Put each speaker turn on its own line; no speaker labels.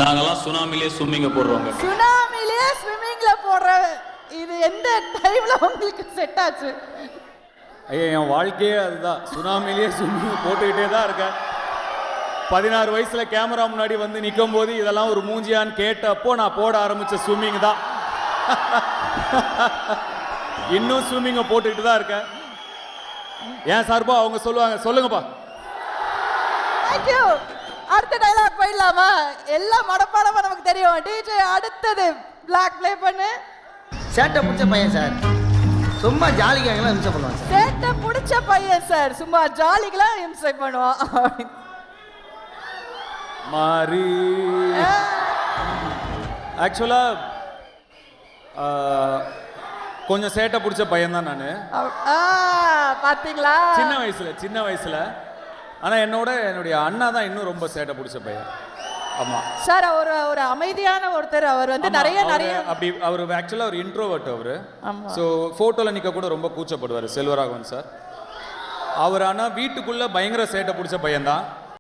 நாங்கெல்லாம் சுனாமிலே ஸ்விம்மிங்க போடுறோங்க.
சுனாமிலே ஸ்விம்மிங்ல போடுற இது எந்த டைம்ல உங்களுக்கு செட் ஆச்சு?
ஐயா என் வாழ்க்கையே அதுதான், சுனாமிலேயே ஸ்விம்மிங் போட்டுக்கிட்டே தான் இருக்கேன். 16 வயசுல கேமரா முன்னாடி வந்து நிற்கும் போது இதெல்லாம் ஒரு மூஞ்சியான்னு கேட்டப்போ நான் போட ஆரம்பிச்ச ஸ்விம்மிங் தான். இன்னும் ஸ்விம்மிங்கை போட்டுக்கிட்டு தான் இருக்கேன். ஏன் சார்பா அவங்க சொல்லுவாங்க, சொல்லுங்கப்பா.
தேங்க்யூ. அடுத்த டைலாக் போயிடலாமா? எல்லாம் மனப்பாடமா நமக்கு தெரியும். டிஜே அடுத்தது பிளாக் ப்ளே பண்ணு.
சேட்டை பிடிச்ச பையன் சார், சும்மா ஜாலிக்காகலாம் இம்சை பண்ணுவான் சார்.
சேட்டை பிடிச்ச பையன் சார், சும்மா ஜாலிக்கெல்லாம் இம்சை பண்ணுவான்.
மாறி ஆக்சுவலா கொஞ்சம் சேட்டை பிடிச்ச பையன் தான் நான்.
பாத்தீங்களா?
சின்ன வயசுல ஆனா என்னுடைய அண்ணா தான் இன்னும் ரொம்ப சேட்டை பிடிச்ச பையன். ஆமா
சார், ஒரு அமைதியான ஒருத்தர். அவர் வந்து நிறைய
அப்படி அவர் ஆக்சுவலா ஒரு இன்ட்ரோவர்ட் அவரு. ஸோ போட்டோல நிக்க கூட ரொம்ப கூச்சப்படுவார் செல்வராகவன் சார். அவர் ஆனா வீட்டுக்குள்ள பயங்கர சேட்டை பிடிச்ச பையன் தான்.